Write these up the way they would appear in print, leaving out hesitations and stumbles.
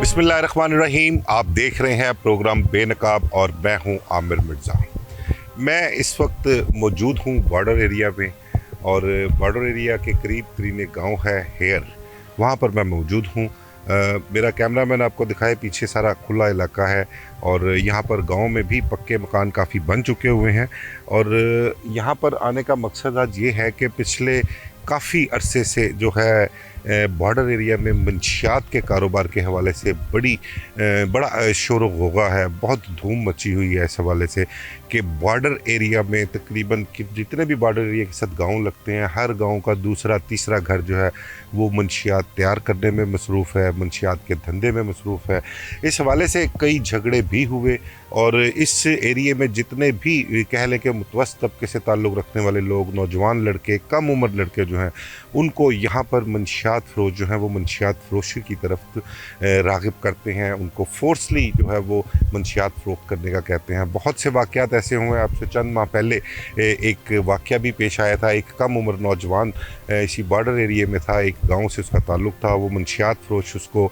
बिस्मिल्लाहिर्रहमानिर्रहीम। आप देख रहे हैं प्रोग्राम बेनकाब और मैं हूं आमिर मिर्ज़ा। मैं इस वक्त मौजूद हूं बॉर्डर एरिया में और बॉर्डर एरिया के करीब तरीन एक गाँव है हेयर, वहां पर मैं मौजूद हूं। मेरा कैमरामैन आपको दिखाए पीछे सारा खुला इलाका है और यहाँ पर गांव में भी पक्के मकान काफ़ी बन चुके हुए हैं। और यहाँ पर आने का मकसद आज ये है कि पिछले काफ़ी अरसे से जो है बॉर्डर एरिया में मंशियात के कारोबार के हवाले से बड़ा शोर गुगा है, बहुत धूम मची हुई है इस हवाले से कि बॉर्डर एरिया में तकरीबन जितने भी बॉर्डर एरिया के साथ गांव लगते हैं, हर गांव का दूसरा तीसरा घर जो है वो मंशियात तैयार करने में मसरूफ़ है, मंशियात के धंधे में मसरूफ़ है। इस हवाले से कई झगड़े भी हुए और इस एरिए में जितने भी कह लें कि मुतवस्सित तबके से ताल्लुक़ रखने वाले लोग, नौजवान लड़के, कम उम्र लड़के जो हैं, उनको यहाँ पर मंशियात फ़रोश जो हैं वो मंशियात फ़रोशी की तरफ राग़िब करते हैं, उनको फोर्सली जो है वो मंशियात फ़रोख्त करने का कहते हैं। बहुत से वाक़यात ऐसे हुए। आपसे चंद माह पहले एक वाक़या भी पेश आया था। एक कम उम्र नौजवान इसी बॉर्डर एरिए में था, एक गांव से उसका ताल्लुक़ था, वो मंशियात फ़रोश उसको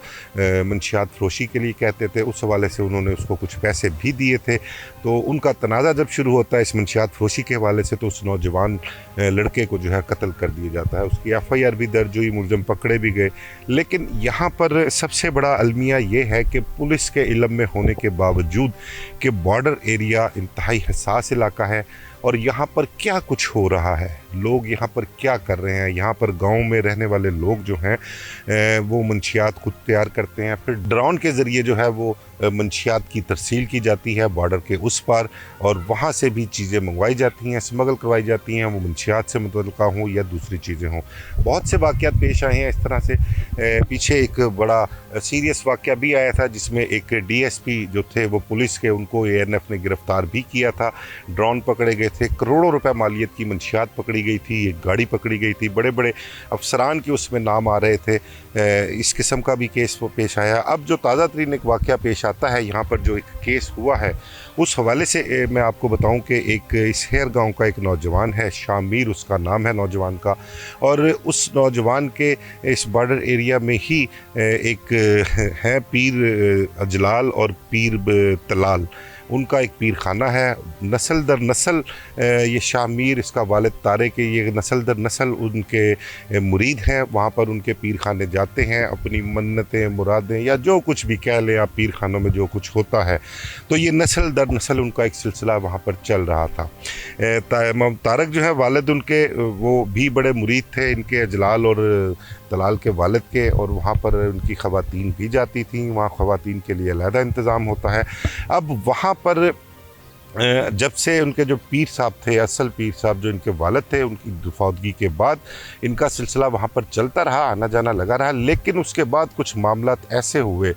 मंशियात फ़रोशी के लिए कहते थे। उस हवाले से उन्होंने उसको कुछ पैसे भी दिए थे। तो उनका तनाज़ा जब शुरू होता है इस मंशियात फ़रोशी के हवाले से, तो उस नौजवान लड़के को जो है कत्ल कर दिया जाता है। उसकी FIR भी दर्ज हुई, मुलज़म पकड़े भी गए। लेकिन यहाँ पर सबसे बड़ा अलमिया ये है कि पुलिस के इल्म में होने के बावजूद कि बॉर्डर एरिया इंतहाई हसास इलाका है और यहाँ पर क्या कुछ हो रहा है, लोग यहाँ पर क्या कर रहे हैं, यहाँ पर गांव में रहने वाले लोग जो हैं वो मंशियात खुद तैयार करते हैं, फिर ड्रोन के ज़रिए जो है वो मंशियात की तरसील की जाती है बॉर्डर के उस पार और वहाँ से भी चीज़ें मंगवाई जाती हैं, स्मगल करवाई जाती हैं, वो मंशियात से मुतल्लिक़ हों या दूसरी चीज़ें हों। बहुत से वाक़यात पेश आए हैं इस तरह से। पीछे एक बड़ा सीरियस वाक़या भी आया था जिसमें एक DSP जो थे वो पुलिस के, उनको ANF ने गिरफ़्तार भी किया था। ड्रोन पकड़े गए थे, करोड़ों रुपए मालियत की मंशियात पकड़ी गई थी, एक गाड़ी पकड़ी गई थी, बड़े बड़े अफसरान के उसमें नाम आ रहे थे। इस किस्म का भी केस वो पेश आया। अब जो ताज़ा तरीन एक वाक़या पेश आता है यहाँ पर, जो एक केस हुआ है उस हवाले से मैं आपको बताऊं कि एक इस हेयर गांव का एक नौजवान है, शामिर उसका नाम है नौजवान का, और उस नौजवान के इस बॉर्डर एरिया में ही एक है पीर अजलाल और पीर तलाल, उनका एक पीर खाना है। नस्ल दर नस्ल ये शामिर, इसका वालिद तारिक, ये नस्ल दर नस्ल उनके मुरीद हैं। वहाँ पर उनके पीर खाने जाते हैं, अपनी मन्नतें, मुरादें या जो कुछ भी कह लें आप, पीर खानों में जो कुछ होता है, तो ये नस्ल दर नस्ल उनका एक सिलसिला वहाँ पर चल रहा था। तारक जो है वालिद उनके, वो भी बड़े मुरीद थे इनके अजलाल और तलाल के वालिद के, और वहाँ पर उनकी ख़वातीन भी जाती थी, वहाँ ख़वातीन के लिए अलहदा इंतज़ाम होता है। अब वहाँ पर जब से उनके जो पीर साहब थे, असल पीर साहब जो इनके वालिद थे, उनकी फौतगी के बाद इनका सिलसिला वहाँ पर चलता रहा, आना जाना लगा रहा। लेकिन उसके बाद कुछ मामलात ऐसे हुए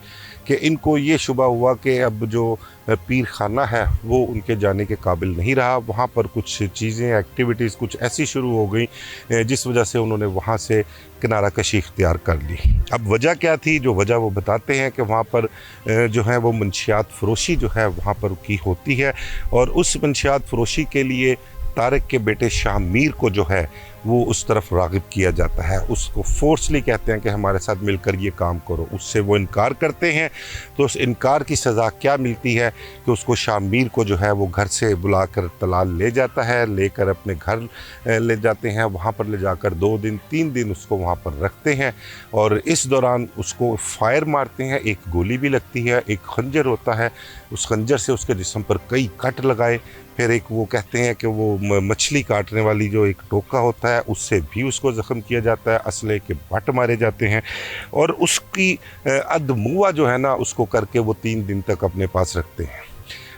कि इनको ये शुबा हुआ कि अब जो पीर खाना है वो उनके जाने के काबिल नहीं रहा। वहाँ पर कुछ चीज़ें, एक्टिविटीज़ कुछ ऐसी शुरू हो गई जिस वजह से उन्होंने वहाँ से किनारा कशी इख्तियार कर ली। अब वजह क्या थी, जो वजह वो बताते हैं कि वहाँ पर जो है वो मंशियात फ़रोशी जो है वहाँ पर की होती है और उस मंशियात फ़रोशी के लिए तारिक के बेटे शामिर को जो है वो उस तरफ राग़िब किया जाता है। उसको फोर्सली कहते हैं कि हमारे साथ मिलकर ये काम करो। उससे वो इनकार करते हैं, तो उस इनकार की सज़ा क्या मिलती है कि उसको शामिर को जो है वो घर से बुलाकर तलाल ले जाता है, लेकर अपने घर ले जाते हैं। वहाँ पर ले जाकर 2 दिन 3 दिन उसको वहाँ पर रखते हैं और इस दौरान उसको फायर मारते हैं। एक गोली भी लगती है, एक खंजर होता है, उस खंजर से उसके जिस्म पर कई कट लगाए। फिर एक वो कहते हैं कि वो मछली काटने वाली जो एक टोका होता है उससे भी उसको ज़ख्म किया जाता है, असले के बट मारे जाते हैं और उसकी अदमुआ जो है ना उसको करके वो 3 दिन तक अपने पास रखते हैं।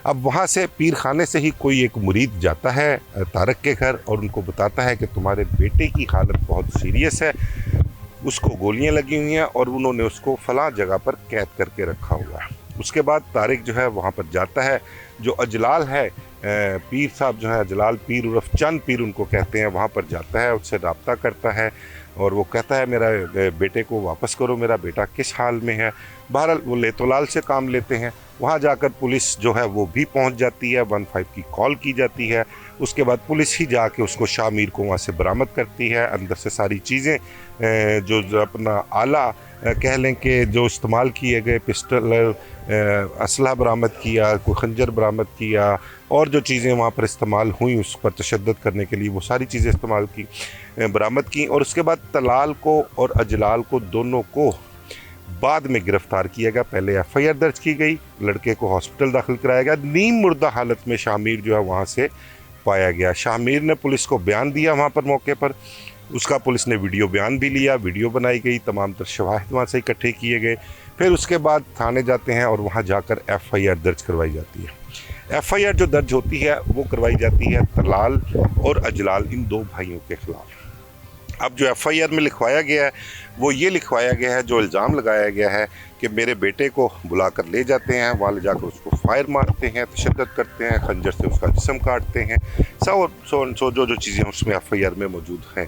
अब वहाँ से पीर खाने से ही कोई एक मुरीद जाता है तारक के घर और उनको बताता है कि तुम्हारे बेटे की हालत बहुत सीरियस है, उसको गोलियाँ लगी हुई हैं और उन्होंने उसको फ़लाँ जगह पर कैद करके रखा हुआ है। उसके बाद तारिक जो है वहाँ पर जाता है, जो अजलाल है, पीर साहब जो है, अजलाल पीर उर्फ चंद पीर उनको कहते हैं, वहाँ पर जाता है, उससे रब्ता करता है और वो कहता है मेरा बेटे को वापस करो, मेरा बेटा किस हाल में है। बहरहाल वो लेतोलाल से काम लेते हैं। वहाँ जाकर पुलिस जो है वो भी पहुँच जाती है, 15 की कॉल की जाती है। उसके बाद पुलिस ही जाके उसको शामिर को वहाँ से बरामद करती है। अंदर से सारी चीज़ें जो अपना आला कह लें कि जो इस्तेमाल किए गए पिस्टल, असला बरामद किया, कोई खंजर बरामद किया और जो चीज़ें वहाँ पर इस्तेमाल हुई उस पर तशद्दुद करने के लिए, वो सारी चीज़ें इस्तेमाल की, बरामद की। और उसके बाद तलाल को और अजलाल को दोनों को बाद में गिरफ़्तार किया गया। पहले FIR दर्ज की गई, लड़के को हॉस्पिटल दाखिल कराया गया। नीम मुर्दा हालत में शामिर जो है वहाँ से पाया गया। शामिर ने पुलिस को बयान दिया वहाँ पर मौके पर, उसका पुलिस ने वीडियो बयान भी लिया, वीडियो बनाई गई, तमाम तर शवाहिद वहाँ से इकट्ठे किए गए। फिर उसके बाद थाने जाते हैं और वहाँ जाकर FIR दर्ज करवाई जाती है। FIR जो दर्ज होती है वो करवाई जाती है तलाल और अजलाल, इन 2 भाइयों के ख़िलाफ़। अब जो FIR में लिखवाया गया है वो ये लिखवाया गया है, जो इल्ज़ाम लगाया गया है कि मेरे बेटे को बुलाकर ले जाते हैं, वहाँ ले जाकर उसको फायर मारते हैं, तशद्दुद करते हैं, खंजर से उसका जिस्म काटते हैं, सो जो चीज़ें उसमें FIR में मौजूद हैं।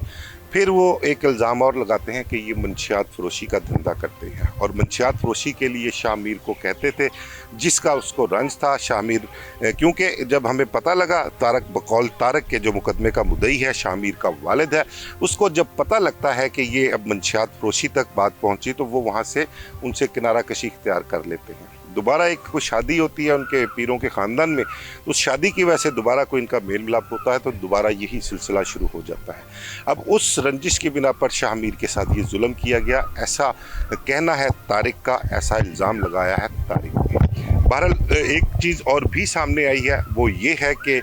फिर वो एक इल्ज़ाम और लगाते हैं कि ये मंशियात फ़रोशी का धंधा करते हैं और मंशियात फ़रोशी के लिए शामिर को कहते थे, जिसका उसको रंज था। शामिर क्योंकि जब हमें पता लगा, तारक बकौल तारक के जो मुकदमे का मुद्दई है, शामिर का वालिद है, उसको जब पता लगता है कि ये अब मंशियात फ़रोशी तक बात पहुंची तो वो वहाँ से उनसे किनारा कशी इख्तियार कर लेते हैं। दोबारा एक कोई शादी होती है उनके पीरों के ख़ानदान में, उस शादी की वजह से दोबारा कोई इनका मेल मिलाप होता है, तो दोबारा यही सिलसिला शुरू हो जाता है। अब उस रंजिश की बिना पर शामिर के साथ ये जुल्म किया गया, ऐसा कहना है तारिक का, ऐसा इल्ज़ाम लगाया है तारिक ने। बहरहाल एक चीज़ और भी सामने आई है, वो ये है कि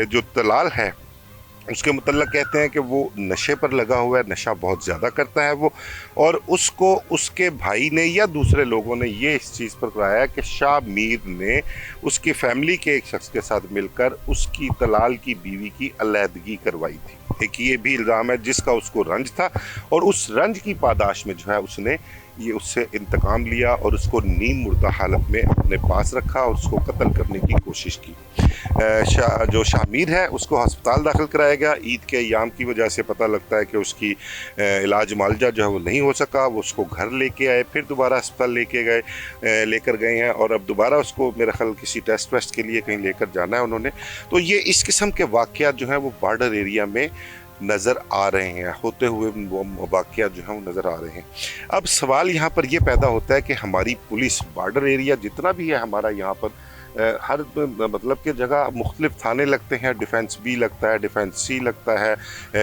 जो तलाल है उसके मुतल्लक कहते हैं कि वो नशे पर लगा हुआ है, नशा बहुत ज़्यादा करता है वो, और उसको उसके भाई ने या दूसरे लोगों ने ये इस चीज़ पर कराया कि शामिर ने उसकी फैमिली के एक शख्स के साथ मिलकर उसकी तलाल की बीवी की अलहदगी करवाई थी। एक ये भी इल्ज़ाम है जिसका उसको रंज था और उस रंज की पादाश में जो है उसने ये उससे इंतकाम लिया और उसको नीम मुर्दा हालत में अपने पास रखा और उसको कत्ल करने की कोशिश की। जो शामिर है उसको अस्पताल दाखिल कराया गया। ईद के अयाम की वजह से पता लगता है कि उसकी इलाज मालजा जो है वो नहीं हो सका, वो उसको घर लेके आए, फिर दोबारा अस्पताल लेकर गए हैं और अब दोबारा उसको मेरा ख्याल किसी टेस्ट वेस्ट के लिए कहीं लेकर जाना है उन्होंने। तो ये इस किस्म के वाक़यात जो हैं वो बॉर्डर एरिया में नज़र आ रहे हैं, होते हुए वो वाक़यात जो हैं वो नज़र आ रहे हैं। अब सवाल यहाँ पर ये पैदा होता है कि हमारी पुलिस, बॉर्डर एरिया जितना भी है हमारा, यहाँ पर हर मतलब के जगह मुख्तलिफ थाने लगते हैं, डिफेंस बी लगता है, डिफेंस सी लगता है,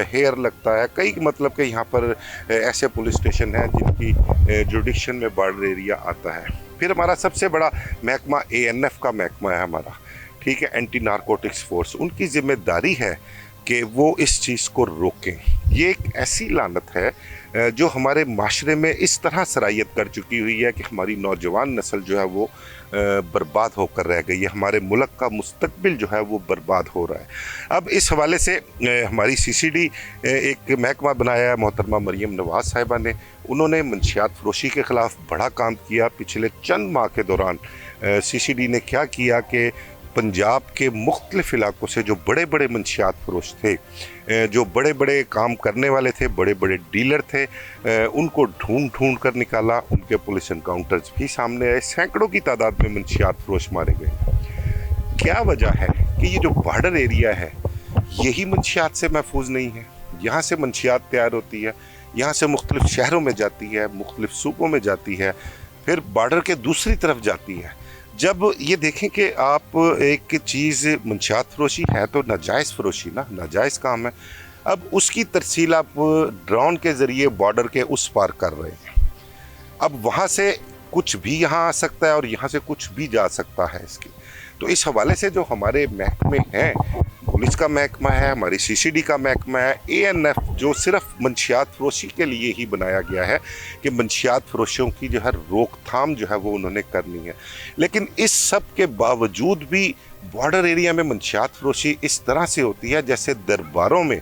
हेयर लगता है, कई मतलब के यहाँ पर ऐसे पुलिस स्टेशन हैं जिनकी जुडिक्शन में बॉर्डर एरिया आता है। फिर हमारा सबसे बड़ा महकमा ANF का महकमा है हमारा, ठीक है, एंटी नारकोटिक्स फोर्स। उनकी ज़िम्मेदारी है कि वो इस चीज़ को रोकें। ये एक ऐसी लानत है जो हमारे माशरे में इस तरह सरायत कर चुकी हुई है कि हमारी नौजवान नस्ल जो है वो बर्बाद होकर रह गई है, हमारे मुल्क का मुस्तकबिल जो है वो बर्बाद हो रहा है। अब इस हवाले से हमारी CCD एक महकमा बनाया है मोहतरमा मरियम नवाज साहिबा ने। उन्होंने मंशियात फ़रोशी के ख़िलाफ़ बड़ा काम किया। पिछले चंद माह के दौरान CCD ने क्या किया कि पंजाब के मुख्तलिफ़ इलाकों से जो बड़े बड़े मंशियात फ़रोश थे, जो बड़े बड़े काम करने वाले थे, बड़े बड़े डीलर थे, उनको ढूंढ कर निकाला। उनके पुलिस एनकाउंटर्स भी सामने आए। सैकड़ों की तादाद में मंशियात फ़रोश मारे गए। क्या वजह है कि ये जो बॉर्डर एरिया है यही मंशियात से महफूज नहीं है। यहाँ से मंशियात तैयार होती है, यहाँ से मुख्तलिफ़ शहरों में जाती है, मुख्तलिफ़ सूबों में जाती है, फिर बॉर्डर के दूसरी तरफ जाती है। जब ये देखें कि आप एक चीज़ मंशियात फ़रोशी है तो नाजायज़ फ़रोशी ना, नाजायज़ काम है। अब उसकी तरसील आप ड्रोन के ज़रिए बॉर्डर के उस पार कर रहे हैं। अब वहाँ से कुछ भी यहाँ आ सकता है और यहाँ से कुछ भी जा सकता है इसकी। तो इस हवाले से जो हमारे महकमे हैं, पुलिस का महकमा है, हमारी CCD का महकमा है, ANF जो सिर्फ मंशियात फ़रोशी के लिए ही बनाया गया है कि मंशियात फ़रोशियों की जो है रोकथाम जो है वो उन्होंने करनी है। लेकिन इस सब के बावजूद भी बॉर्डर एरिया में मंशियात फ़रोशी इस तरह से होती है जैसे दरबारों में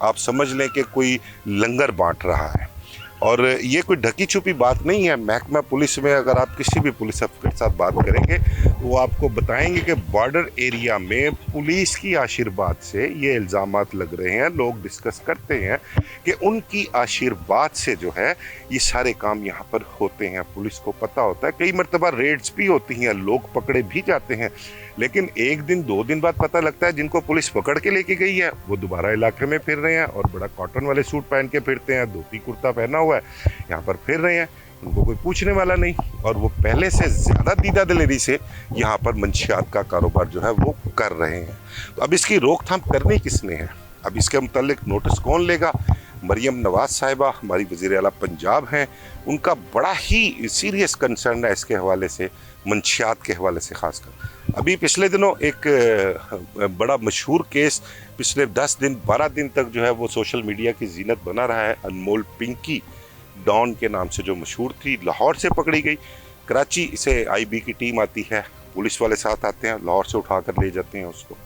आप समझ लें कि कोई लंगर बांट रहा है। और ये कोई ढकी छुपी बात नहीं है। महकमा पुलिस में अगर आप किसी भी पुलिस अफसर के साथ बात करेंगे तो वो आपको बताएंगे कि बॉर्डर एरिया में पुलिस की आशीर्वाद से ये इल्ज़ामात लग रहे हैं। लोग डिस्कस करते हैं कि उनकी आशीर्वाद से जो है ये सारे काम यहाँ पर होते हैं। पुलिस को पता होता है, कई मरतबा रेड्स भी होती हैं, लोग पकड़े भी जाते हैं, लेकिन एक दिन 2 दिन बाद पता लगता है जिनको पुलिस पकड़ के लेके गई है वो दोबारा इलाके में फिर रहे हैं और बड़ा कॉटन वाले सूट पहन के फिरते हैं, धोती कुर्ता पहना हुआ है, यहाँ पर फिर रहे हैं, उनको कोई पूछने वाला नहीं। और वो पहले से ज़्यादा दीदा दिलेरी से यहाँ पर मंशियात का कारोबार जो है वो कर रहे हैं। तो अब इसकी रोकथाम करनी किसने है? अब इसके मुतालिक नोटिस कौन लेगा? मरियम नवाज साहिबा हमारी वज़ीर आला पंजाब हैं, उनका बड़ा ही सीरियस कंसर्न है इसके हवाले से, मंशियात के हवाले से ख़ासकर। अभी पिछले दिनों एक बड़ा मशहूर केस पिछले 10 दिन 12 दिन तक जो है वो सोशल मीडिया की जीनत बना रहा है। अनमोल पिंकी डॉन के नाम से जो मशहूर थी, लाहौर से पकड़ी गई, कराची से IB की टीम आती है, पुलिस वाले साथ आते हैं, लाहौर से उठा कर ले जाते हैं उसको।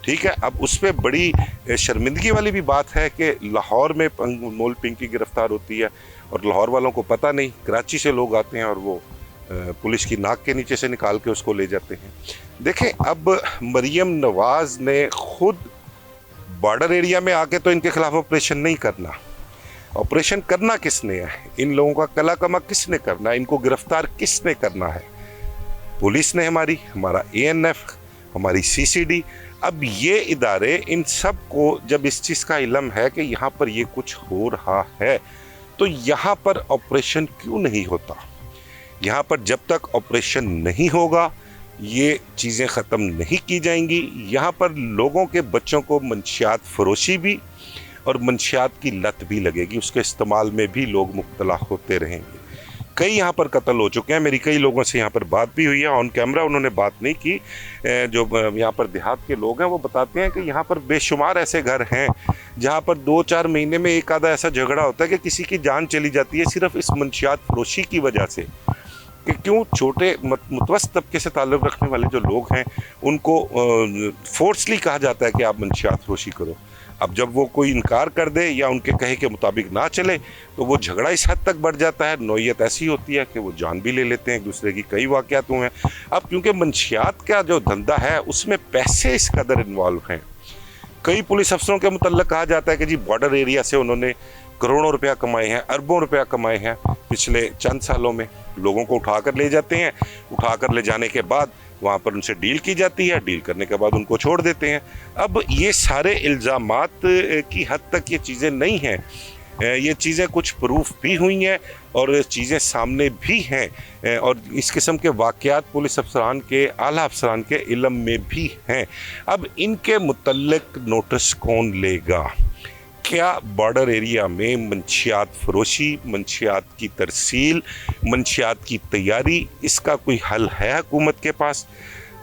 ठीक है, अब उस पर बड़ी शर्मिंदगी वाली भी बात है कि लाहौर में अनमोल पिंकी गिरफ्तार होती है और लाहौर वालों को पता नहीं, कराची से लोग आते हैं और वो पुलिस की नाक के नीचे से निकाल के उसको ले जाते हैं। देखें, अब मरियम नवाज ने खुद बॉर्डर एरिया में आके तो इनके खिलाफ ऑपरेशन नहीं करना। ऑपरेशन करना किसने है? इन लोगों का कला कमा किसने करना है? इनको गिरफ्तार किसने करना है? पुलिस ने, हमारा ANF, हमारी CCD। अब ये इदारे, इन सब को जब इस चीज़ का इल्म है कि यहाँ पर ये कुछ हो रहा है तो यहाँ पर ऑपरेशन क्यों नहीं होता? यहाँ पर जब तक ऑपरेशन नहीं होगा ये चीज़ें ख़त्म नहीं की जाएंगी। यहाँ पर लोगों के बच्चों को मंशियात फरोशी भी और मंशियात की लत भी लगेगी, उसके इस्तेमाल में भी लोग मुब्तला होते रहेंगे। कई यहाँ पर कत्ल हो चुके हैं, मेरी कई लोगों से यहाँ पर बात भी हुई है, ऑन कैमरा उन्होंने बात नहीं की। जो यहाँ पर देहात के लोग हैं वो बताते हैं कि यहाँ पर बेशुमार ऐसे घर हैं जहाँ पर 2-4 महीने में एक आधा ऐसा झगड़ा होता है कि किसी की जान चली जाती है सिर्फ इस मंशियात फरोशी की वजह से। कि क्यों छोटे मुतवस्सित तबके से ताल्लुक़ रखने वाले जो लोग हैं उनको फोर्सली कहा जाता है कि आप मंशियात फरोशी करो। अब जब वो कोई इनकार कर दे या उनके कहे के मुताबिक ना चले तो वो झगड़ा इस हद तक बढ़ जाता है, नौयत ऐसी होती है कि वो जान भी ले लेते हैं एक दूसरे की। कई वाक़यात हुए हैं। अब क्योंकि मंशियात का जो धंधा है उसमें पैसे इस कदर इन्वॉल्व हैं, कई पुलिस अफसरों के मुतल्लिक़ कहा जाता है कि जी बॉर्डर एरिया से उन्होंने करोड़ों रुपया कमाए हैं, अरबों रुपया कमाए हैं पिछले चंद सालों में। लोगों को उठा कर ले जाते हैं, उठा कर ले जाने के बाद वहाँ पर उनसे डील की जाती है, डील करने के बाद उनको छोड़ देते हैं। अब ये सारे इल्ज़ामात की हद तक ये चीज़ें नहीं हैं, ये चीज़ें कुछ प्रूफ भी हुई हैं और चीज़ें सामने भी हैं और इस किस्म के वाक़यात पुलिस अफसरान के, आला अफसरान के इल्म में भी हैं। अब इनके मुतल्लिक़ नोटिस कौन लेगा? क्या बॉर्डर एरिया में मंशियात फरोशी, मंशियात की तरसील, मंशियात की तैयारी, इसका कोई हल है हुकूमत के पास?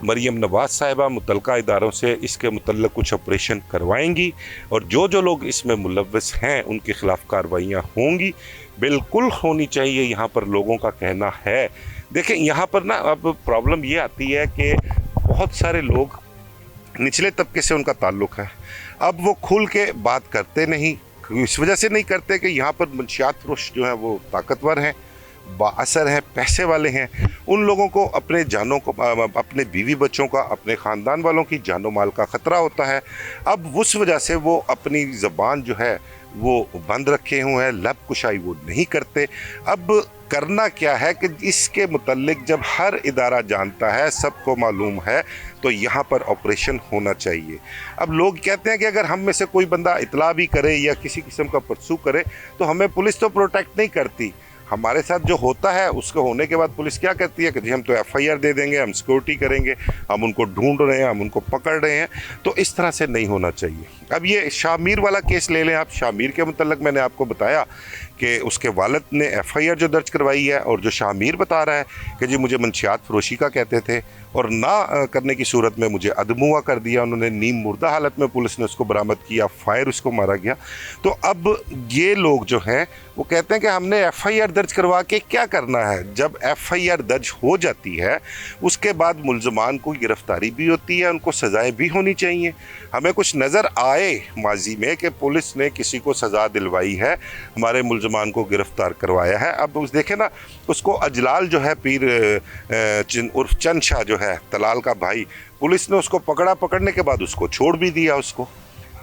मरियम नवाज साहिबा मुतल्लिक़ा इदारों से इसके मुतल्लिक़ कुछ ऑपरेशन करवाएंगी और जो जो लोग इसमें मुलव्वस हैं उनके ख़िलाफ़ कार्रवाइयाँ होंगी, बिल्कुल होनी चाहिए। यहाँ पर लोगों का कहना है, देखें यहाँ पर ना अब प्रॉब्लम ये आती है कि बहुत सारे लोग निचले तबके से उनका ताल्लुक़ है, अब वो खुल के बात करते नहीं। इस वजह से नहीं करते कि यहाँ पर मंशियात फरोश जो हैं वो ताकतवर हैं, बाअसर हैं, पैसे वाले हैं। उन लोगों को अपने जानों को, अपने बीवी बच्चों का, अपने ख़ानदान वालों की जानो माल का ख़तरा होता है। अब उस वजह से वो अपनी ज़बान जो है वो बंद रखे हुए हैं, लब कुशाई वो नहीं करते। अब करना क्या है कि इसके मुतल्लिक जब हर इदारा जानता है, सबको मालूम है, तो यहाँ पर ऑपरेशन होना चाहिए। अब लोग कहते हैं कि अगर हम में से कोई बंदा इतला भी करे या किसी किस्म का परसू करे तो हमें पुलिस तो प्रोटेक्ट नहीं करती। हमारे साथ जो होता है उसको होने के बाद पुलिस क्या कहती है कि जी हम तो FIR दे देंगे, हम सिक्योरिटी करेंगे, हम उनको ढूंढ रहे हैं, हम उनको पकड़ रहे हैं। तो इस तरह से नहीं होना चाहिए। अब ये शामिर वाला केस ले लें आप। शामिर के मुतल्लिक मैंने आपको बताया कि उसके वालिद ने FIR जो दर्ज करवाई है और जो शामिर बता रहा है कि जी मुझे मंशियात फरोशी का कहते थे और ना करने की सूरत में मुझे अदमुआ कर दिया उन्होंने, नीम मुर्दा हालत में पुलिस ने उसको बरामद किया, फायर उसको मारा गया। तो अब ये लोग जो हैं वो कहते हैं कि हमने FIR दर्ज करवा के क्या करना है। जब FIR दर्ज हो जाती है उसके बाद मुल्ज़मान को गिरफ्तारी भी होती है, उनको सज़ाएँ भी होनी चाहिए। हमें कुछ नज़र आए माजी में कि पुलिस ने किसी को सज़ा दिलवाई है, हमारे मुल्ज़मान मुलजमान को गिरफ़्तार करवाया है। अब उस देखें ना, उसको अजलाल जो है पीर उर्फ चंद शाह जो है तलाल का भाई, पुलिस ने उसको पकड़ा, पकड़ने के बाद उसको छोड़ भी दिया। उसको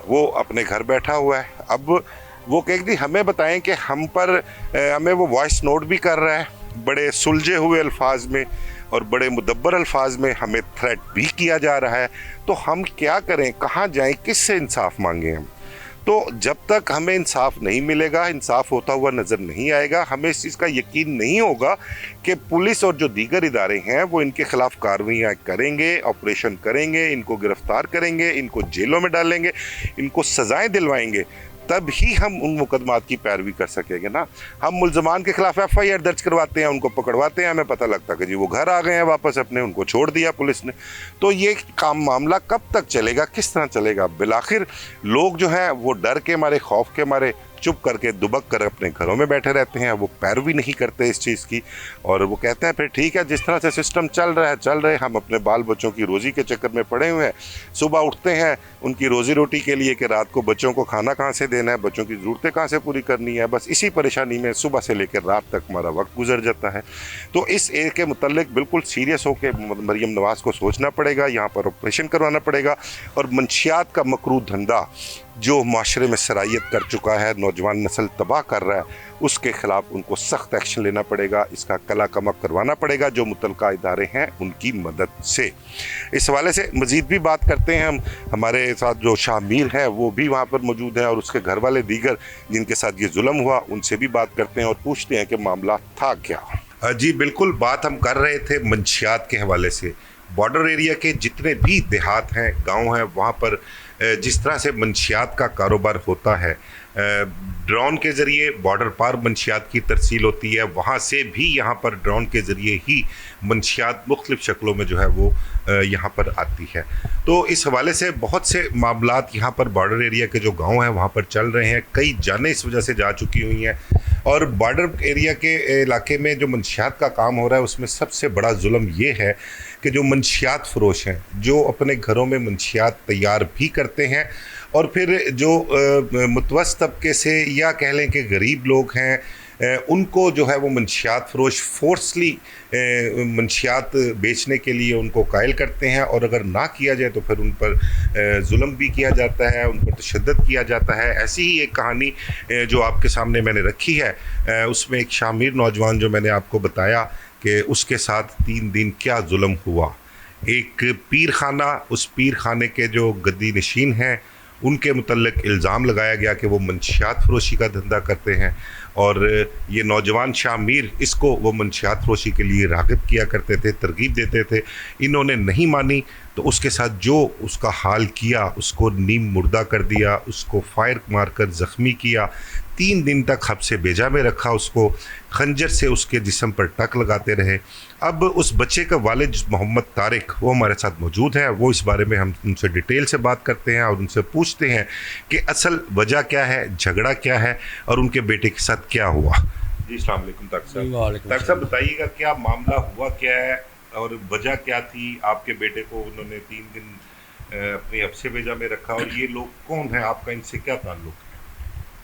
वो अपने घर बैठा हुआ है। अब वो कहती हमें बताएं कि हम पर हमें वो वॉइस नोट भी कर रहा है बड़े सुलझे हुए अल्फाज में और बड़े मुदब्बर अल्फाज में, हमें थ्रेट भी किया जा रहा है। तो हम क्या करें, कहाँ जाएं, किससे इंसाफ मांगें हम? तो जब तक हमें इंसाफ नहीं मिलेगा, इंसाफ होता हुआ नज़र नहीं आएगा, हमें इस चीज़ का यकीन नहीं होगा कि पुलिस और जो दीगर इदारे हैं वो इनके ख़िलाफ़ कार्रवाइयाँ करेंगे, ऑपरेशन करेंगे, इनको गिरफ़्तार करेंगे, इनको जेलों में डालेंगे, इनको सज़ाएँ दिलवाएंगे, तब ही हम उन मुकदमात की पैरवी कर सकेंगे ना। हम मुलजमान के खिलाफ FIR दर्ज करवाते हैं, उनको पकड़वाते हैं, हमें पता लगता है कि जी वो घर आ गए हैं वापस अपने, उनको छोड़ दिया पुलिस ने। तो ये काम मामला कब तक चलेगा, किस तरह चलेगा? बिलाखिर लोग जो हैं वो डर के मारे, खौफ के मारे चुप करके दुबक कर अपने घरों में बैठे रहते हैं। वो पैरवी नहीं करते इस चीज़ की, और वो कहते हैं फिर ठीक है, जिस तरह से सिस्टम चल रहा है चल रहे, हम अपने बाल बच्चों की रोज़ी के चक्कर में पड़े हुए हैं। सुबह उठते हैं उनकी रोज़ी रोटी के लिए कि रात को बच्चों को खाना कहाँ से देना है, बच्चों की ज़रूरतें कहाँ से पूरी करनी है, बस इसी परेशानी में सुबह से लेकर रात तक हमारा वक्त गुजर जाता है। तो इस एयर के मुतल्लिक बिल्कुल सीरियस होकर मरीम नवाज़ को सोचना पड़ेगा, यहाँ पर ऑपरेशन करवाना पड़ेगा, और मंशियात का मकरू धंधा जो माशरे में सरायत कर चुका है, नौजवान नस्ल तबाह कर रहा है, उसके ख़िलाफ़ उनको सख्त एक्शन लेना पड़ेगा। इसका कला कमक करवाना पड़ेगा जो मुतलका इदारे हैं उनकी मदद से। इस हवाले से मज़ीद भी बात करते हैं हम। हमारे साथ जो शाह मीर है वो भी वहाँ पर मौजूद हैं, और उसके घर वाले दीगर जिनके साथ ये जुल्म हुआ उनसे भी बात करते हैं और पूछते हैं कि मामला था क्या। जी बिल्कुल, बात हम कर रहे थे मंशियात के हवाले से। बॉर्डर एरिया के जितने भी देहात हैं, गांव हैं, वहाँ पर जिस तरह से मंशियात का कारोबार होता है, ड्रोन के ज़रिए बॉर्डर पार मंशियात की तरसील होती है, वहाँ से भी यहाँ पर ड्रोन के ज़रिए ही मंशियात मुख्तलिफ़ शक्लों में जो है वो यहाँ पर आती है। तो इस हवाले से बहुत से मामलात यहाँ पर बॉर्डर एरिया के जो गांव हैं वहाँ पर चल रहे हैं। कई जानें इस वजह से जा चुकी हुई हैं, और बॉर्डर एरिया के इलाके में जो मंशियात का काम हो रहा है उसमें सबसे बड़ा जुल्म ये है कि जो मंशियात फ़रोश हैं, जो अपने घरों में मंशियात तैयार भी करते हैं, और फिर जो मुतवस्सित तबके से या कह लें कि गरीब लोग हैं, उनको जो है वो मंशियात फ़रोश फोर्सली मंशियात बेचने के लिए उनको कायल करते हैं, और अगर ना किया जाए तो फिर उन पर जुल्म भी किया जाता है, उन पर तशद्दुद किया जाता है। ऐसी ही एक कहानी जो आपके सामने मैंने रखी है, उसमें एक शामिर नौजवान जो मैंने आपको बताया कि उसके साथ 3 दिन क्या जुल्म हुआ। एक पीर खाना, उस पीर खाने के जो गद्दी नशीन हैं उनके मुतल्लिक इल्ज़ाम लगाया गया कि वो मंशियात फ़रोशी का धंधा करते हैं, और ये नौजवान शाह मीर इसको वो मंशियात फ़रोशी के लिए राग़िब किया करते थे, तरगीब देते थे। इन्होंने नहीं मानी तो उसके साथ जो उसका हाल किया, उसको नीम मुर्दा कर दिया, उसको फायर मारकर ज़ख्मी किया, 3 दिन तक हब्से बेजा में रखा, उसको खंजर से उसके जिस्म पर टक लगाते रहे। अब उस बच्चे का वालिद मोहम्मद तारिक वो हमारे साथ मौजूद है, वो इस बारे में हम उनसे डिटेल से बात करते हैं और उनसे पूछते हैं कि असल वजह क्या है, झगड़ा क्या है, और उनके बेटे के साथ क्या हुआ। जी अस्सलाम वालेकुम तारिक साहब, बताइएगा क्या मामला हुआ, क्या है और वजह क्या थी? आपके बेटे को उन्होंने 3 दिन अपने हब्से बेजा में रखा, और ये लोग कौन हैं, आपका इनसे क्या ताल्लुक़ है?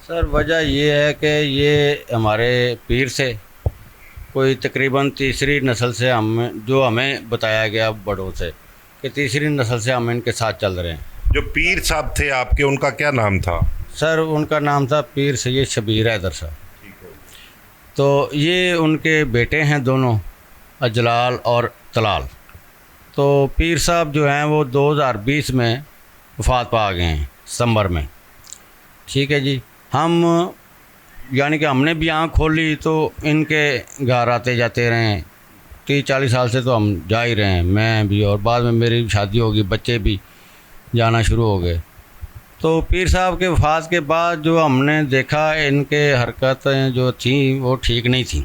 सर वजह ये है कि ये हमारे पीर से कोई तकरीबन तीसरी नस्ल से हमें बताया गया बड़ों से कि तीसरी नस्ल से हम इनके साथ चल रहे हैं। जो पीर साहब थे आपके, उनका क्या नाम था? सर उनका नाम था पीर सैयद शबीर हैदर साहब। तो ये उनके बेटे हैं दोनों, अजलाल और तलाल। तो पीर साहब जो हैं वो 2020 में वफ़ात पा गए हैं, सितंबर में। ठीक है जी, हम यानी कि हमने भी आँख खोली तो इनके घर आते जाते रहे, 30-40 साल से तो हम जा ही रहे हैं, मैं भी, और बाद में मेरी शादी होगी, बच्चे भी जाना शुरू हो गए। तो पीर साहब के वफ़ात के बाद जो हमने देखा, इनके हरकतें जो थी वो ठीक नहीं थी।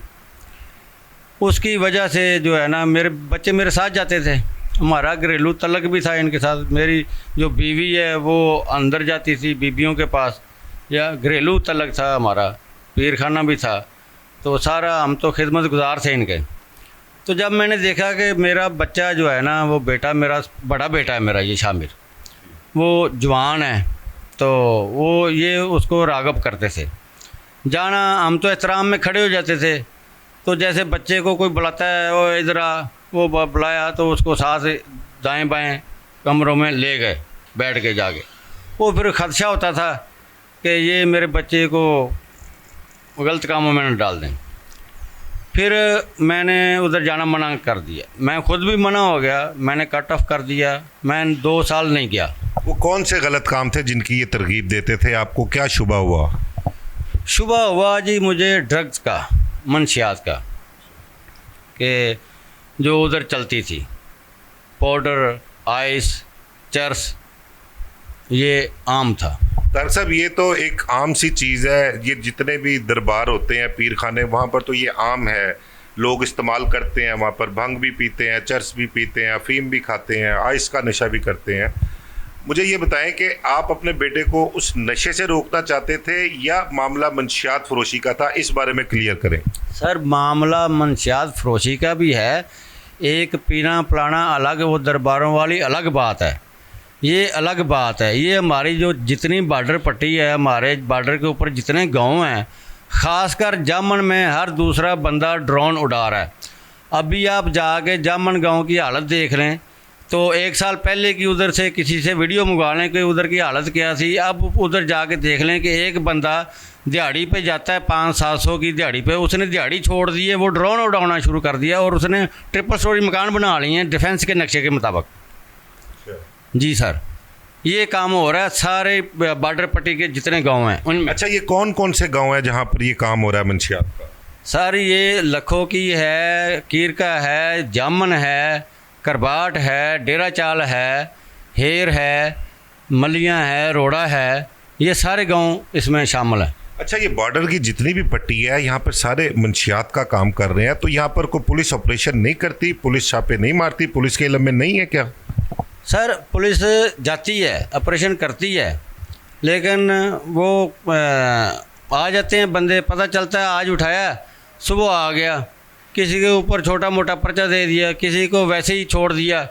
उसकी वजह से जो है ना, मेरे बच्चे मेरे साथ जाते थे, हमारा घरेलू तलक भी था इनके साथ। मेरी जो बीवी है वो अंदर जाती थी बीबियों के पास, या घरेलू तलक था हमारा, पीर खाना भी था, तो सारा हम तो खिदमत गुजार थे इनके। तो जब मैंने देखा कि मेरा बच्चा जो है ना, वो बेटा मेरा, बड़ा बेटा है मेरा ये शामिर, वो जवान है, तो वो ये उसको राग़िब करते थे। जाना, हम तो एहतराम में खड़े हो जाते थे। तो जैसे बच्चे को कोई बुलाता है, वो इधर आ, वो बुलाया तो उसको साथ दाएं बाएं कमरों में ले गए बैठ के जाके। वो फिर खदशा होता था कि ये मेरे बच्चे को गलत कामों में न डाल दें। फिर मैंने उधर जाना मना कर दिया, मैं खुद भी मना हो गया, मैंने कट ऑफ कर दिया, मैं 2 साल नहीं गया। वो कौन से गलत काम थे जिनकी ये तरगीब देते थे? आपको क्या शुबा हुआ? शुबा हुआ जी मुझे ड्रग्स का, मंशियात का, कि जो उधर चलती थी, पाउडर, आइस, चरस, ये आम था। दरअसल ये तो एक आम सी चीज़ है, ये जितने भी दरबार होते हैं पीर खाने, वहाँ पर तो ये आम है, लोग इस्तेमाल करते हैं, वहाँ पर भंग भी पीते हैं, चरस भी पीते हैं, अफीम भी खाते हैं, आइस का नशा भी करते हैं। मुझे ये बताएं कि आप अपने बेटे को उस नशे से रोकना चाहते थे या मामला मंशियात फरोशी का था? इस बारे में क्लियर करें। सर, मामला मंशियात फरोशी का भी है, एक पीना पलाना अलग, वो दरबारों वाली अलग बात है, ये अलग बात है। ये हमारी जो जितनी बॉर्डर पट्टी है, हमारे बॉर्डर के ऊपर जितने गांव हैं, ख़ासकर जामन में हर दूसरा बंदा ड्रोन उड़ा रहा है। अभी आप जाके जामन गांव की हालत देख लें तो 1 साल पहले की उधर से किसी से वीडियो मंगवा लें कि उधर की हालत क्या थी, अब उधर जाके देख लें कि एक बंदा दिहाड़ी पे जाता है 500-700 की दिहाड़ी पे, उसने दिहाड़ी छोड़ दी है, वो ड्रोन उड़ाना शुरू कर दिया और उसने ट्रिपल स्टोरी मकान बना लिए हैं डिफेंस के नक्शे के मुताबिक। जी सर, ये काम हो रहा है सारे बॉर्डर पट्टी के जितने गांव हैं उनमें। अच्छा, ये कौन कौन से गांव हैं जहां पर ये काम हो रहा है मंशियात का? सर, ये लखों की है, कीर का है, जामन है, करबाट है, डेरा चाल है, हेर है, मलियाँ है, रोड़ा है, ये सारे गांव इसमें शामिल हैं। अच्छा, ये बॉर्डर की जितनी भी पट्टी है यहाँ पर सारे मंशियात का काम कर रहे हैं, तो यहाँ पर कोई पुलिस ऑपरेशन नहीं करती, पुलिस छापे नहीं मारती, पुलिस के इल्म में नहीं है क्या? सर, पुलिस जाती है, ऑपरेशन करती है, लेकिन वो आ जाते हैं बंदे, पता चलता है आज उठाया, सुबह आ गया, किसी के ऊपर छोटा मोटा पर्चा दे दिया, किसी को वैसे ही छोड़ दिया।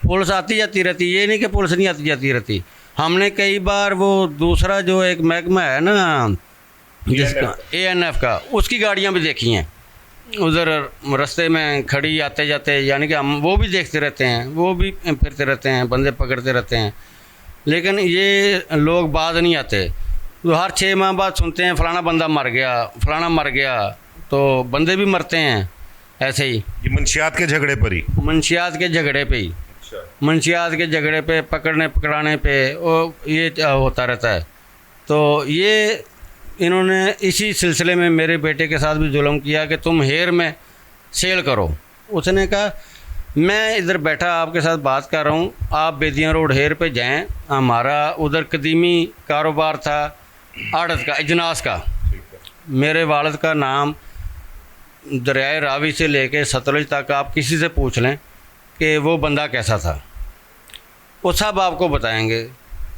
पुलिस आती जाती रहती, ये नहीं कि पुलिस नहीं आती जाती रहती। हमने कई बार वो दूसरा जो एक महकमा है ना जिसका ANF का, उसकी गाड़ियाँ भी देखी हैं उधर रास्ते में खड़ी आते जाते, यानी कि हम वो भी देखते रहते हैं, वो भी फिरते रहते हैं, बंदे पकड़ते रहते हैं, लेकिन ये लोग बाज नहीं आते। तो हर 6 माह बाद सुनते हैं फलाना बंदा मर गया, फलाना मर गया, तो बंदे भी मरते हैं ऐसे ही। ये मंशियात के झगड़े पर ही? मंशियात के झगड़े पे ही। अच्छा। मंशियात के झगड़े पे, पकड़ने पकड़ाने पे वो ये होता रहता है। तो ये इन्होंने इसी सिलसिले में मेरे बेटे के साथ भी जुल्म किया कि तुम हेर में सेल करो। उसने कहा मैं इधर बैठा आपके साथ बात कर रहा हूँ, आप बेदियाँ रोड हेर पे जाएं, हमारा उधर कदीमी कारोबार था आड़त का, इजनास का। मेरे वालिद का नाम दरियाए रावी से लेके सतलुज तक आप किसी से पूछ लें कि वो बंदा कैसा था, वो सब आपको बताएंगे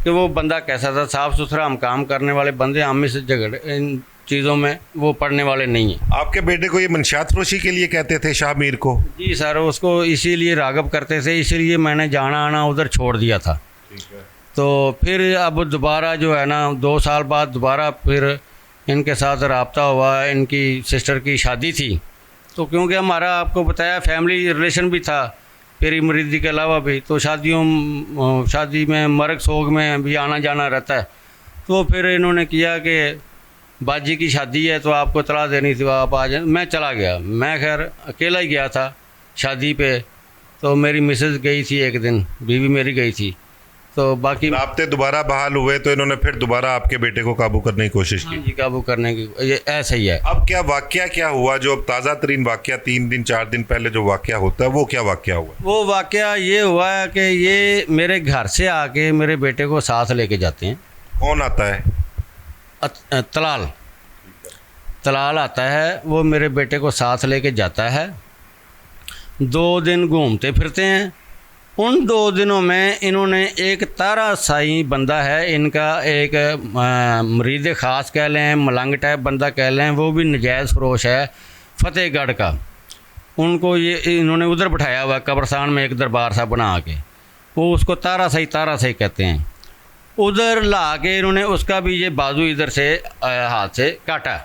कि वो बंदा कैसा था। साफ़ सुथरा हम काम करने वाले बंदे, हम इस झगड़े इन चीज़ों में वो पढ़ने वाले नहीं हैं। आपके बेटे को ये मंशियात फरोशी के लिए कहते थे शाह मीर को? जी सर, उसको इसीलिए राग़ब करते थे, इसीलिए मैंने जाना आना उधर छोड़ दिया था। तो फिर अब दोबारा जो है ना 2 साल बाद दोबारा फिर इनके साथ रब्ता हुआ, इनकी सिस्टर की शादी थी, तो क्योंकि हमारा आपको बताया फैमिली रिलेशन भी था पेरी मरीदी के अलावा भी, तो शादी में मरग सोग में भी आना जाना रहता है। तो फिर इन्होंने किया कि बाजी की शादी है तो आपको तला देनी थी, आप आ जाए। मैं चला गया, मैं खैर अकेला ही गया था शादी पे, तो मेरी मिसेज़ गई थी एक दिन, बीवी मेरी गई थी, तो बाकी राब्ते दोबारा बहाल हुए तो इन्होंने फिर दोबारा आपके बेटे को काबू करने की कोशिश की? जी, काबू करने की, ये ऐसा ही है। अब क्या वाकया क्या हुआ, जो अब ताज़ा तरीन वाकया 3 दिन 4 दिन पहले जो वाकया होता है, वो क्या वाकया हुआ? वो वाकया ये हुआ है कि ये मेरे घर से आके मेरे बेटे को साथ लेके जाते हैं। कौन आता है? तलाल आता है, वो मेरे बेटे को साथ लेके जाता है। 2 दिन घूमते फिरते हैं। उन 2 दिनों में इन्होंने एक तारा साई बंदा है इनका, एक मरीद ख़ास कह लें, मलंग टाइप बंदा कह लें, वो भी नजायज़ फरोश है फतेहगढ़ का। उनको ये इन्होंने उधर बिठाया हुआ कब्रस्तान में, एक दरबार सा बना के, वो उसको तारा साई कहते हैं। उधर ला के इन्होंने उसका भी ये बाजू इधर से हाथ से काटा।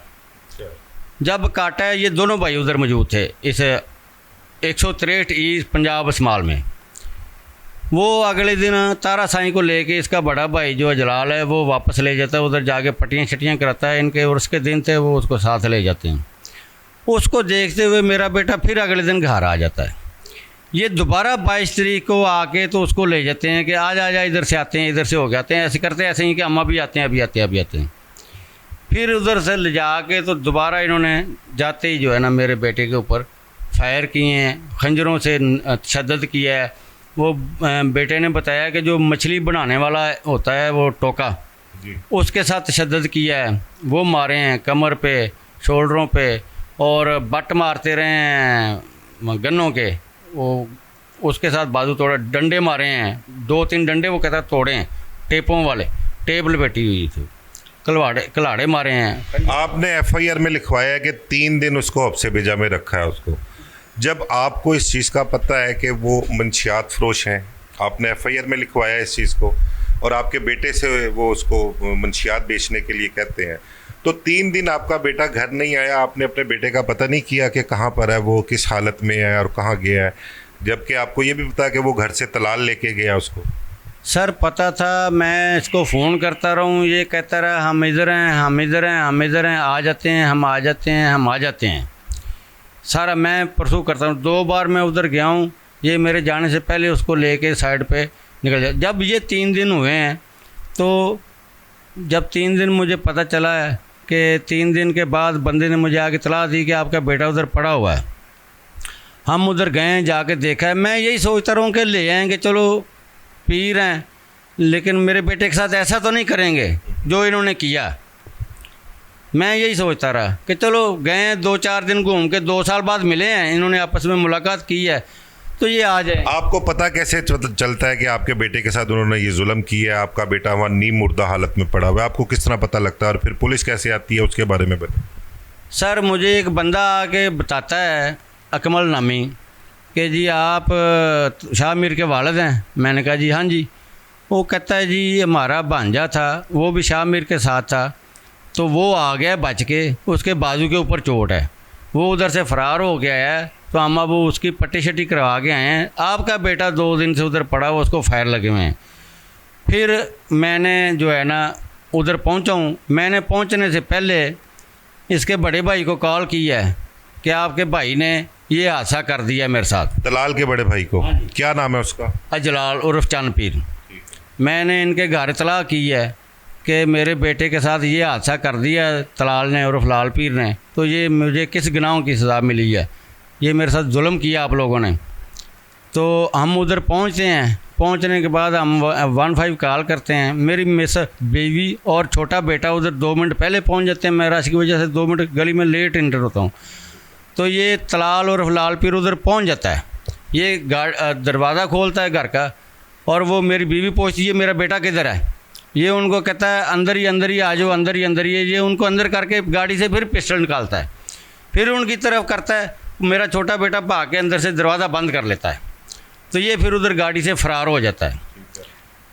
जब काटा ये दोनों भाई उधर मौजूद थे इस 163 ईस्ट पंजाब स्माल में। वो अगले दिन तारा साईं को लेके इसका बड़ा भाई जो जलाल है वो वापस ले जाता है, उधर जाके पट्टियाँ छट्टियाँ कराता है इनके, और उसके दिन थे वो उसको साथ ले जाते हैं। उसको देखते हुए मेरा बेटा फिर अगले दिन घर आ जाता है। ये दोबारा 22 तारीख को आके तो उसको ले जाते हैं कि आज आ जा इधर से आते हैं, इधर से हो जाते हैं, ऐसे करते हैं ऐसे ही कि अम्मा भी आते हैं, अभी आते हैं, अभी आते हैं। फिर उधर से ले जा के तो दोबारा इन्होंने जाते ही जो है ना मेरे बेटे के ऊपर फायर किए हैं, खंजरों से तशद्दुद किया है। वो बेटे ने बताया कि जो मछली बनाने वाला होता है वो टोका, उसके साथ तशद्दुद किया है, वो मारे हैं कमर पे, शोल्डरों पे, और बट मारते रहे हैं गन्नों के, वो उसके साथ बाजू तोड़ा, डंडे मारे हैं 2-3 डंडे वो कहता तोड़े हैं, टेपों वाले, टेप लपेटी हुई थी, कलाड़े मारे हैं। आपने एफआईआर में लिखवाया है कि 3 दिन उसको हफ्से भेजा में रखा है उसको। जब आपको इस चीज़ का पता है कि वो मंशियात फरोश हैं, आपने एफआईआर में लिखवाया इस चीज़ को, और आपके बेटे से वो उसको मंशियात बेचने के लिए कहते हैं, तो 3 दिन आपका बेटा घर नहीं आया, आपने अपने बेटे का पता नहीं किया कि कहाँ पर है वो, किस हालत में है और कहाँ गया है, जबकि आपको ये भी पता है कि वो घर से तलाल लेके गया उसको? सर पता था, मैं इसको फ़ोन करता रहूँ, ये कहता रहा हम इधर हैं, हम इधर हैं, हम इधर हैं, आ जाते हैं, हम आ जाते हैं, हम आ जाते हैं। सारा मैं परसू करता हूँ, 2 बार मैं उधर गया हूँ, ये मेरे जाने से पहले उसको लेके साइड पे निकल जाए। जब ये 3 दिन हुए हैं, तो जब 3 दिन मुझे पता चला है कि 3 दिन के बाद बंदे ने मुझे आके इतला दी कि आपका बेटा उधर पड़ा हुआ है। हम उधर गए, जाके देखा है। मैं यही सोचता रहूँ कि ले आएँगे, चलो पीर हैं, लेकिन मेरे बेटे के साथ ऐसा तो नहीं करेंगे जो इन्होंने किया। मैं यही सोचता रहा कि चलो गए 2-4 दिन घूम के 2 साल बाद मिले हैं, इन्होंने आपस में मुलाकात की है तो ये आ जाए। आपको पता कैसे चलता है कि आपके बेटे के साथ उन्होंने ये जुल्म किया है, आपका बेटा वहाँ नीम मुर्दा हालत में पड़ा हुआ है, आपको किस तरह पता लगता है, और फिर पुलिस कैसे आती है उसके बारे में बताएं। सर मुझे एक बंदा आके बताता है, अकमल नामी, कि जी आप शाह मीर के वालिद हैं। मैंने कहा जी हाँ जी। वो कहता है जी हमारा भांजा था, वो भी शाह मीर के साथ था, तो वो आ गया बच के, उसके बाजू के ऊपर चोट है, वो उधर से फ़रार हो गया है, तो हम अब उसकी पट्टी शट्टी करवा के आए हैं। आपका बेटा 2 दिन से उधर पड़ा हुआ, उसको फायर लगे हुए हैं। फिर मैंने जो है ना उधर पहुंचा हूँ। मैंने पहुंचने से पहले इसके बड़े भाई को कॉल की है कि आपके भाई ने ये हादसा कर दिया मेरे साथ। दलाल के बड़े भाई को क्या नाम है उसका? अजलाल उर्फ चंद पीर। मैंने इनके घर इतला की है कि मेरे बेटे के साथ ये हादसा कर दिया तलाल ने उर्फ लाल पीर ने, तो ये मुझे किस गुनाहों की सज़ा मिली है, ये मेरे साथ जुल्म किया आप लोगों ने। तो हम उधर पहुंचते हैं, पहुंचने के बाद हम 15 कॉल करते हैं। मेरी मिस बीवी और छोटा बेटा उधर 2 मिनट पहले पहुंच जाते हैं। मैं रश की वजह से 2 मिनट गली में लेट इंटर होता हूँ, तो ये तलाल और लाल पीर उधर पहुंच जाता है। ये दरवाज़ा खोलता है घर का, और वो मेरी बीवी पूछती है मेरा बेटा किधर है। ये उनको कहता है अंदर ही आ जाओ, अंदर ही। ये उनको अंदर करके गाड़ी से फिर पिस्टल निकालता है, फिर उनकी तरफ करता है। मेरा छोटा बेटा भाग के अंदर से दरवाज़ा बंद कर लेता है, तो ये फिर उधर गाड़ी से फ़रार हो जाता है।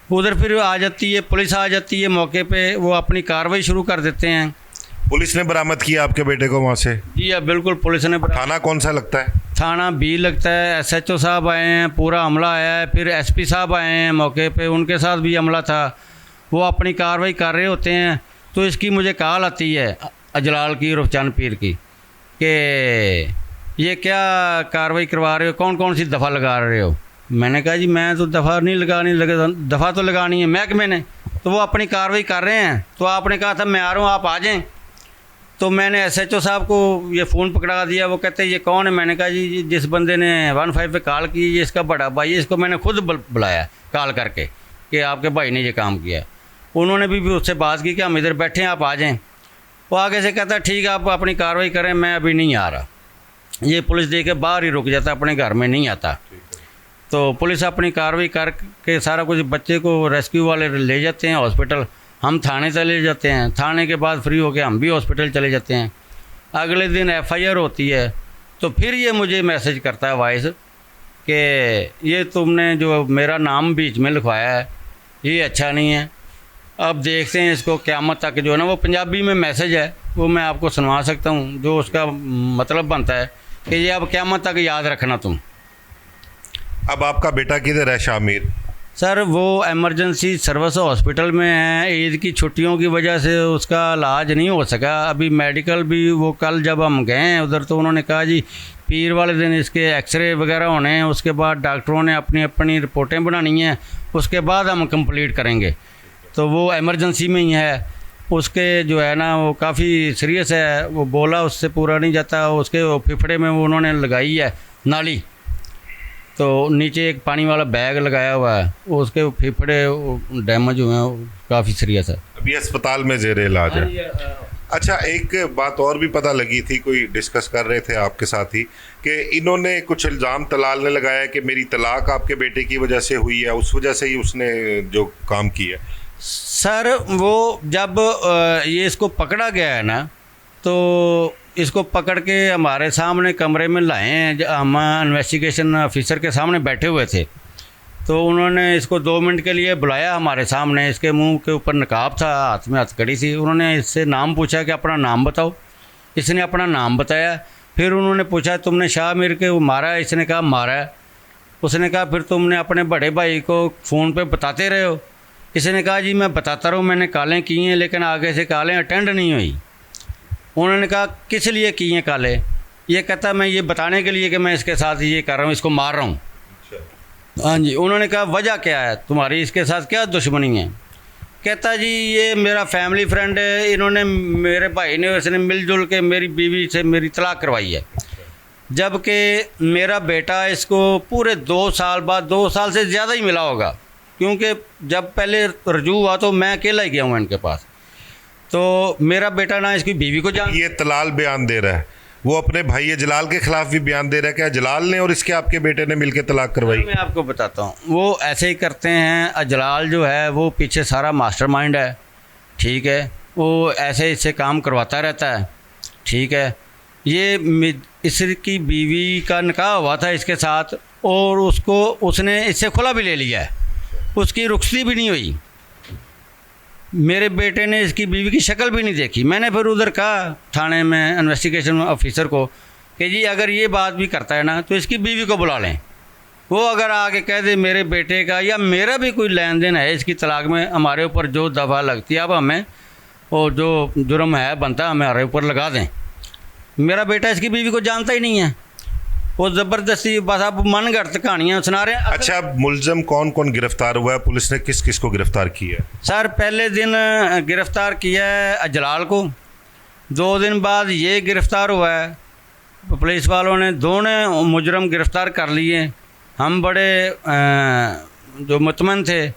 उधर फिर आ जाती है पुलिस, आ जाती है मौके पे, वो अपनी कार्रवाई शुरू कर देते हैं। पुलिस ने बरामद किया आपके बेटे को वहाँ से? जी हाँ बिल्कुल, पुलिस ने। थाना कौन सा लगता है? थाना बी लगता है। SHO साहब आए हैं, पूरा हमला आया है। फिर SP साहब आए हैं मौके पे, उनके साथ भी हमला था। वो अपनी कार्रवाई कर रहे होते हैं, तो इसकी मुझे कॉल आती है अजलाल की और चंद पीर की कि ये क्या कार्रवाई करवा रहे हो, कौन कौन सी दफ़ा लगा रहे हो। मैंने कहा जी मैं तो दफ़ा नहीं लगानी, दफ़ा तो लगानी है महकमे ने, तो वो अपनी कार्रवाई कर रहे हैं। तो आपने कहा था मैं आ रहा हूँ, आप आ जाएँ। तो मैंने SHO साहब को ये फ़ोन पकड़ा दिया। वो कहते हैं ये कौन है। मैंने कहा जी जिस बंदे ने 15 पे कॉल की, ये इसका बड़ा भाई है, इसको मैंने खुद बुलाया कॉल करके कि आपके भाई ने ये काम किया। उन्होंने भी उससे बात की कि हम इधर बैठे हैं, आप आ जाएं। वो आगे से कहता ठीक है आप अपनी कार्रवाई करें, मैं अभी नहीं आ रहा। ये पुलिस दे के बाहर ही रुक जाता, अपने घर में नहीं आता। तो पुलिस अपनी कार्रवाई करके सारा कुछ, बच्चे को रेस्क्यू वाले ले जाते हैं हॉस्पिटल, हम थाने चले जाते हैं। थाने के बाद फ्री होकर हम भी हॉस्पिटल चले जाते हैं। अगले दिन FIR होती है, तो फिर ये मुझे मैसेज करता है वॉइस कि ये तुमने जो मेरा नाम बीच में लिखवाया है ये अच्छा नहीं है, अब देखते हैं इसको क़यामत तक जो है ना, वो पंजाबी में मैसेज है, वो मैं आपको सुनवा सकता हूँ, जो उसका मतलब बनता है कि ये अब क़यामत तक याद रखना तुम। अब आपका बेटा किधर है शामिर? सर वो एमरजेंसी सर्विस हॉस्पिटल में है, ईद की छुट्टियों की वजह से उसका इलाज नहीं हो सका। अभी मेडिकल भी वो कल जब हम गए हैं उधर तो उन्होंने कहा जी पीर वाले दिन इसके एक्सरे वगैरह होने हैं, उसके बाद डॉक्टरों ने अपनी अपनी रिपोर्टें बनानी हैं, उसके बाद हम कंप्लीट करेंगे। तो वो एमरजेंसी में ही है, उसके जो है ना वो काफ़ी सीरियस है, वो बोला उससे पूरा नहीं जाता, उसके फेफड़े में वो उन्होंने लगाई है नाली, तो नीचे एक पानी वाला बैग लगाया हुआ है, उसके फेफड़े डैमेज हुए हैं, काफ़ी सीरियस है, अभी अस्पताल में जेर इलाज है। अच्छा, एक बात और भी पता लगी थी, कोई डिस्कस कर रहे थे आपके साथ ही, कि इन्होंने कुछ इल्ज़ाम तलाल ने लगाया कि मेरी तलाक आपके बेटे की वजह से हुई है, उस वजह से ही उसने जो काम किया। सर वो जब ये इसको पकड़ा गया है ना, तो इसको पकड़ के हमारे सामने कमरे में लाए हैं, हम इन्वेस्टिगेशन ऑफिसर के सामने बैठे हुए थे, तो उन्होंने इसको 2 मिनट के लिए बुलाया हमारे सामने। इसके मुंह के ऊपर नकाब था, हाथ में हथकड़ी थी, उन्होंने इससे नाम पूछा कि अपना नाम बताओ, इसने अपना नाम बताया। फिर उन्होंने पूछा तुमने शामिर के मारा है? इसने कहा मारा है। उसने कहा फिर तुमने अपने बड़े भाई को फ़ोन पे बताते रहे हो? इसने कहा जी मैं बताता रहा हूँ, मैंने कॉलें की हैं लेकिन आगे से कॉलें अटेंड नहीं हुई। उन्होंने कहा किस लिए की हैं कॉलें? ये कहता मैं ये बताने के लिए कि मैं इसके साथ ये कर रहा हूँ, इसको मार रहा हूँ। हाँ जी। उन्होंने कहा वजह क्या है तुम्हारी, इसके साथ क्या दुश्मनी है? कहता जी ये मेरा फैमिली फ्रेंड है, इन्होंने मेरे भाई ने उसने मिलजुल के मेरी बीवी से मेरी तलाक करवाई है, जबकि मेरा बेटा इसको पूरे 2 साल बाद, 2 साल से ज़्यादा ही मिला होगा, क्योंकि जब पहले रजू हुआ तो मैं अकेला ही गया हूँ इनके पास। तो मेरा बेटा ना इसकी बीवी को जान, ये तलाल बयान दे रहा है, वो अपने भाई जलाल के खिलाफ भी बयान दे रहा है, क्या जलाल ने और इसके आपके बेटे ने मिलकर तलाक करवाई? मैं आपको बताता हूँ, वो ऐसे ही करते हैं। अजलाल जो है वो पीछे सारा मास्टरमाइंड है, ठीक है, वो ऐसे इससे काम करवाता रहता है, ठीक है। ये इसकी बीवी का निकाह हुआ था इसके साथ, और उसने इससे खुला भी ले लिया है, उसकी रुखसती भी नहीं हुई। मेरे बेटे ने इसकी बीवी की शक्ल भी नहीं देखी। मैंने फिर उधर कहा थाने में इन्वेस्टिगेशन ऑफिसर को कि जी अगर ये बात भी करता है ना तो इसकी बीवी को बुला लें, वो अगर आके कह दे मेरे बेटे का या मेरा भी कोई लेन देन है इसकी तलाक में, हमारे ऊपर जो दफ़ा लगती है अब हमें वो जो जुर्म है बनता है हमारे ऊपर लगा दें। मेरा बेटा इसकी बीवी को जानता ही नहीं है, वो ज़बरदस्ती बस आप मन घड़त कहानियाँ सुना रहे हैं। अच्छा, मुलजम कौन कौन गिरफ्तार हुआ है? पुलिस ने किस किस को गिरफ्तार किया है? सर पहले दिन गिरफ़्तार किया है अजलाल को, 2 दिन बाद ये गिरफ़्तार हुआ है, पुलिस वालों ने दोनों मुजरम गिरफ़्तार कर लिए। हम बड़े जो मुतमन थे,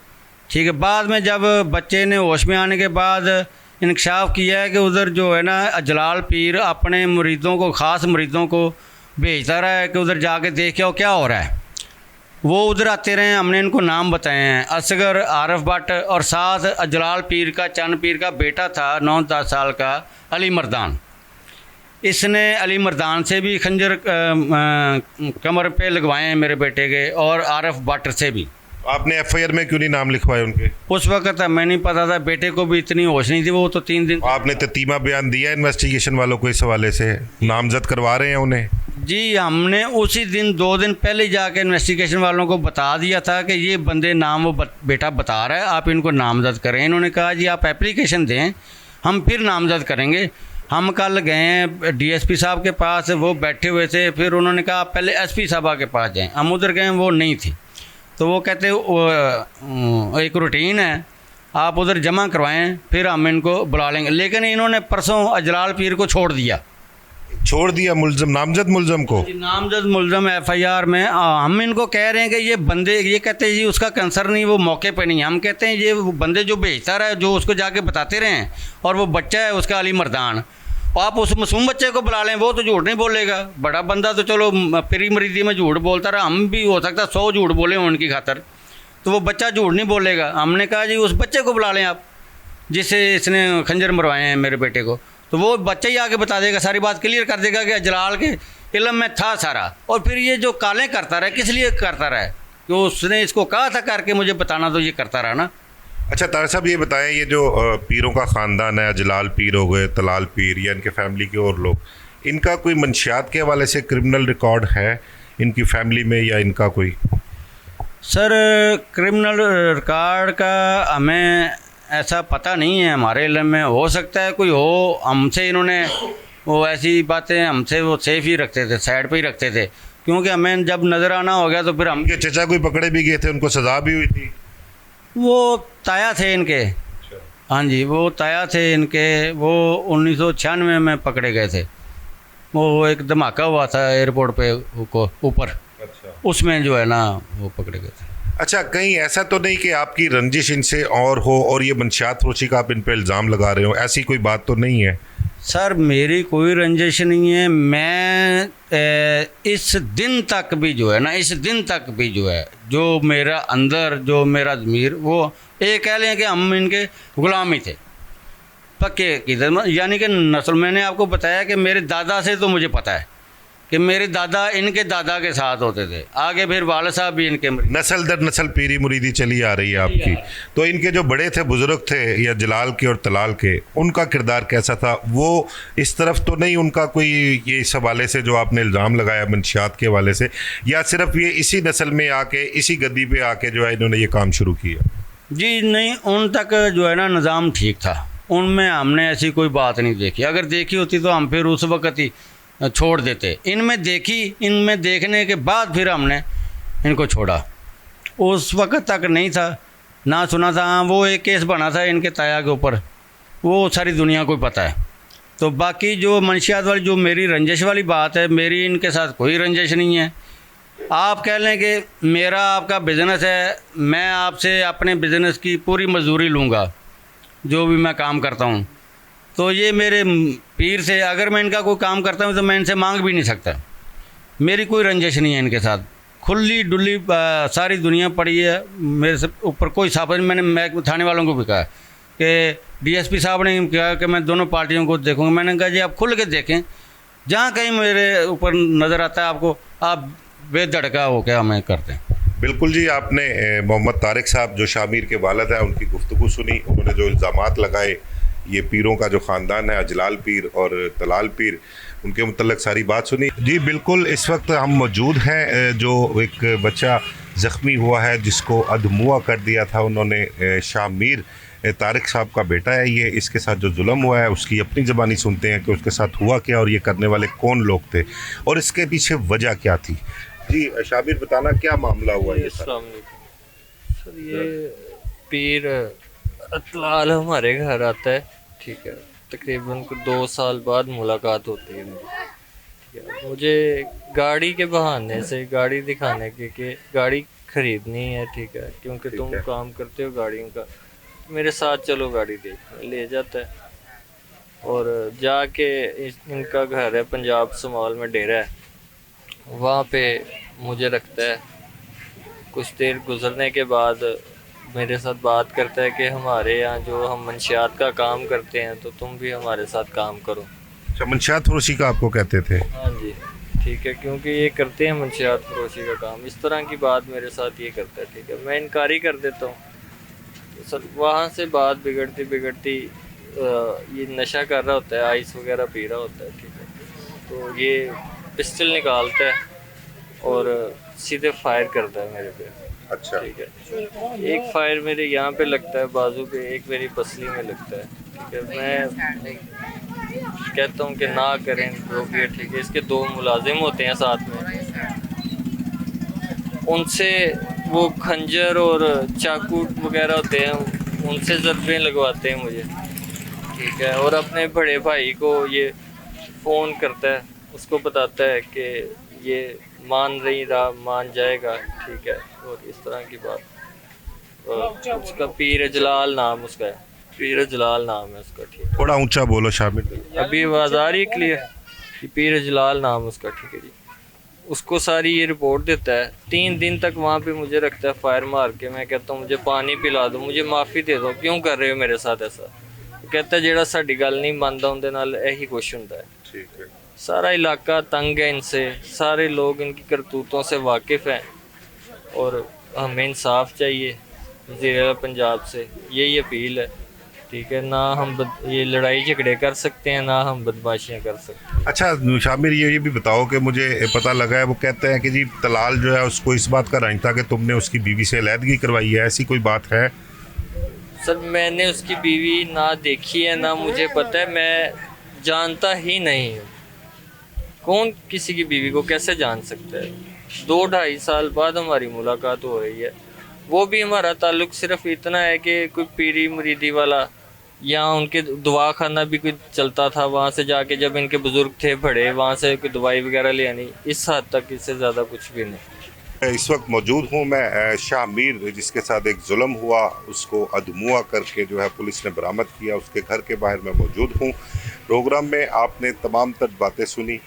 ठीक है। बाद में जब बच्चे ने होश में आने के बाद इंकशाफ किया है कि उधर जो है ना अजलाल पीर अपने मुरीदों को, ख़ास मुरीदों को भेजता रहा है कि उधर जाके देख आओ क्या हो रहा है। वो उधर आते रहे, हमने इनको नाम बताए हैं, असगर, आरफ भट्ट, और साथ अजलाल पीर का, चंद पीर का बेटा था 9-10 साल का अली मर्दान। इसने अली मर्दान से भी खंजर कमर पे लगवाए हैं मेरे बेटे के, और आरफ भट्ट से भी। आपने एफआईआर में क्यों नहीं नाम लिखवाए उनके? उस वक्त मैं नहीं पता था, बेटे को भी इतनी होश नहीं थी, वो तो 3 दिन। आपने ततीमा बयान दिया इन्वेस्टिगेशन वालों को इस हवाले से, नामजद करवा रहे हैं उन्हें? जी हमने उसी दिन 2 दिन पहले जाके इन्वेस्टिगेशन वालों को बता दिया था कि ये बंदे नाम वो बेटा बता रहा है, आप इनको नामजद करें। इन्होंने कहा जी आप एप्लीकेशन दें, हम फिर नामजद करेंगे। हम कल गए हैं डीएसपी साहब के पास, वो बैठे हुए थे, फिर उन्होंने कहा आप पहले एसपी साहबा के पास जाएँ। हम उधर गए, वो नहीं थी, तो वो कहते एक रूटीन है, आप उधर जमा करवाएं फिर हम इनको बुला लेंगे। लेकिन इन्होंने परसों अजलाल पीर को छोड़ दिया मुलजम, नामजद मुलजम को। नामजद मुलजम एफआईआर में हम इनको कह रहे हैं कि ये बंदे, ये कहते हैं जी उसका कंसर्न नहीं, वो मौके पे नहीं। हम कहते हैं ये बंदे जो भेजता रहा है, जो उसको जाके बताते रहे हैं, और वो बच्चा है उसका अली मर्दान, आप उस मासूम बच्चे को बुला लें, वो तो झूठ नहीं बोलेगा। बड़ा बंदा तो चलो परी मरीदी में झूठ बोलता रहा, हम भी हो सकता 100 झूठ बोले हों उनकी खातर, तो वो बच्चा झूठ नहीं बोलेगा। हमने कहा जी उस बच्चे को बुला लें आप, जिससे इसने खंजर मरवाए हैं मेरे बेटे को, तो वो बच्चा ही आके बता देगा, सारी बात क्लियर कर देगा कि जलाल के इल्म में था सारा। और फिर ये जो कालें करता रहा, किस लिए करता रहा है? तो उसने इसको कहा था करके मुझे बताना, तो ये करता रहा ना। अच्छा तार साहब, ये बताएं, ये जो पीरों का ख़ानदान है, अजलाल पीर हो गए, तलाल पीर या इनके फैमिली के और लोग, इनका कोई मंशियात के हवाले से क्रिमिनल रिकॉर्ड है इनकी फैमिली में या इनका कोई? सर क्रिमिनल रिकॉर्ड का हमें ऐसा पता नहीं है, हमारे इल्म में हो सकता है कोई हो। हमसे इन्होंने वो ऐसी बातें हमसे वो सेफ ही रखते थे, साइड पे ही रखते थे, क्योंकि हमें जब नज़र आना हो गया तो फिर हम उनके चचा कोई पकड़े भी गए थे, उनको सज़ा भी हुई थी? वो ताया थे इनके। हाँ जी, वो ताया थे इनके। वो 1996 में पकड़े गए थे। वो एक धमाका हुआ था एयरपोर्ट पे ऊपर, अच्छा। उसमें जो है ना वो पकड़े गए थे। अच्छा, कहीं ऐसा तो नहीं कि आपकी रंजिश इनसे और हो और ये मंशियात फरोशी का आप इन पे इल्ज़ाम लगा रहे हो, ऐसी कोई बात तो नहीं है? सर मेरी कोई रंजिश नहीं है। मैं इस दिन तक भी जो है ना, इस दिन तक भी जो है, जो मेरा अंदर जो मेरा ज़मीर, वो ये कह लें कि हम इनके ग़ुलाम ही थे पक्के की तरह। यानी कि नस्ल, मैंने आपको बताया कि मेरे दादा से तो मुझे पता है कि मेरे दादा इनके दादा के साथ होते थे, आगे फिर वाले साहब भी इनके। नस्ल दर नस्ल पीरी मुरीदी चली आ रही है आपकी। तो इनके जो बड़े थे, बुजुर्ग थे, या जलाल के और तलाल के, उनका किरदार कैसा था? वो इस तरफ तो नहीं उनका कोई ये इस हवाले से जो आपने इल्ज़ाम लगाया मंशियात के हवाले से, या सिर्फ ये इसी नस्ल में आके इसी गद्दी पे आके जो है इन्होंने ये काम शुरू किया? जी नहीं, उन तक जो है ना निज़ाम ठीक था, उनमें हमने ऐसी कोई बात नहीं देखी। अगर देखी होती तो हम फिर उस वक़्त ही छोड़ देते। इनमें देखी, इनमें देखने के बाद फिर हमने इनको छोड़ा। उस वक़्त तक नहीं था, ना सुना था। हाँ, वो एक केस बना था इनके ताया के ऊपर, वो सारी दुनिया को पता है। तो बाकी जो मंशियात वाली, जो मेरी रंजिश वाली बात है, मेरी इनके साथ कोई रंजिश नहीं है। आप कह लें कि मेरा आपका बिज़नेस है, मैं आपसे अपने बिज़नेस की पूरी मजदूरी लूँगा, जो भी मैं काम करता हूँ। तो ये मेरे पीर से, अगर मैं इनका कोई काम करता हूँ तो मैं इनसे मांग भी नहीं सकता। मेरी कोई रंजिश नहीं है इनके साथ। खुली डुली सारी दुनिया पड़ी है मेरे से ऊपर, कोई साबित। मैं थाने वालों को भी कहा कि डीएसपी साहब ने कहा कि मैं दोनों पार्टियों को देखूँगा। मैंने कहा जी आप खुल के देखें, जहाँ कहीं मेरे ऊपर नज़र आता है आपको, आप बेधड़का हो के हमें करते हैं। बिल्कुल जी, आपने मोहम्मद तारिक साहब जो शामिर के वालिद हैं उनकी गुफ्तगू सुनी। उन्होंने जो इल्ज़ामात लगाए ये पीरों का जो ख़ानदान है, अजलाल पीर और तलाल पीर, उनके मुतल्लिक़ सारी बात सुनी। जी बिल्कुल, इस वक्त हम मौजूद हैं, जो एक बच्चा ज़ख्मी हुआ है जिसको अधमुआ कर दिया था उन्होंने, शामिर तारिक साहब का बेटा है ये। इसके साथ जो जुल्म हुआ है उसकी अपनी ज़बानी सुनते हैं कि उसके साथ हुआ क्या और ये करने वाले कौन लोग थे और इसके पीछे वजह क्या थी। जी शामिर, बताना क्या मामला हुआ ये? सर ये पीर अतलाल हमारे घर आता है, ठीक है। तकरीबन 2 साल बाद मुलाकात होती है मेरी, ठीक है। मुझे गाड़ी के बहाने से, गाड़ी दिखाने के गाड़ी ख़रीदनी है, ठीक है, क्योंकि तुम काम करते हो गाड़ियों का, मेरे साथ चलो गाड़ी देखने ले जाता है। और जाके इनका घर है पंजाब समाल में डेरा है, वहाँ पे मुझे रखता है। कुछ देर गुजरने के बाद मेरे साथ बात करता है कि हमारे यहाँ जो हम मंशियात का काम करते हैं तो तुम भी हमारे साथ काम करो। अच्छा, मंशियात फरोशी का आपको कहते थे? हाँ जी, ठीक है, क्योंकि ये करते हैं मंशियात फरोशी का काम, इस तरह की बात मेरे साथ ये करता है, ठीक है। मैं इनकारी कर देता हूँ। तो सर वहाँ से बात बिगड़ती बिगड़ती ये नशा कर रहा होता है, आइस वगैरह पी रहा होता है, ठीक है। तो ये पिस्टल निकालता है और सीधे फायर करता है मेरे पे। अच्छा, ठीक है। एक फायर मेरे यहाँ पे लगता है बाजू पे, एक मेरी पसली में लगता है, ठीक है। मैं कहता हूँ कि ना करें, रोकिए, ठीक है। इसके 2 मुलाजिम होते हैं साथ में, उनसे वो खंजर और चाकू वगैरह होते हैं, उनसे ज़रबें लगवाते हैं मुझे, ठीक है। और अपने बड़े भाई को ये फ़ोन करता है, उसको बताता है कि ये मान जाएगा, ठीक है। और इस तरह की बात। उसका पीर जलाल नाम उसका है, पीर जलाल नाम है उसका, ठीक है। थोड़ा ऊंचा बोलो शामिर। अभी आवाज़ आ रही है क्लियर? कि पीर जलाल नाम उसका, ठीक है जी। उसको सारी ये रिपोर्ट देता है। 3 दिन तक वहाँ पे मुझे रखता है फायर मार के। मैं कहता हूँ मुझे पानी पिला दो, मुझे माफ़ी दे दो, क्यों कर रहे हो मेरे साथ ऐसा? कहता है जेड़ा साडी गल नहीं मानता उनके नाल यही कुछ होंदा है, ठीक है। सारा इलाका तंग है इनसे, सारे लोग इनकी करतूतों से वाकिफ़ हैं और हमें इंसाफ चाहिए। वज़ीर पंजाब से यही अपील है, ठीक है। ना हम ये लड़ाई झगड़े कर सकते हैं, ना हम बदमाशियाँ कर सकते हैं। अच्छा शामिर, ये भी बताओ कि मुझे पता लगा है वो कहते हैं कि जी तलाल जो है उसको इस बात का रंज था कि तुमने उसकी बीवी से अलहदगी करवाई है, ऐसी कोई बात है? सर मैंने उसकी बीवी ना देखी है, ना मुझे पता है, मैं जानता ही नहीं हूँ। कौन किसी की बीवी को कैसे जान सकता है? 2-2.5 साल बाद हमारी मुलाकात हो रही है। वो भी हमारा ताल्लुक सिर्फ इतना है कि कोई पीरी मुरीदी वाला, या उनके दवा खाना भी कोई चलता था, वहाँ से जाके जब इनके बुज़ुर्ग थे बड़े, वहाँ से कोई दवाई वगैरह ले आनी, इस हद तक, इससे ज़्यादा कुछ भी नहीं। इस वक्त मौजूद हूँ मैं शाह मीर, जिसके साथ एक जुल्म हुआ, उसको अधमुआ करके जो है पुलिस ने बरामद किया। उसके घर के बाहर मैं मौजूद हूँ। प्रोग्राम में आपने तमाम तर बातें सुनी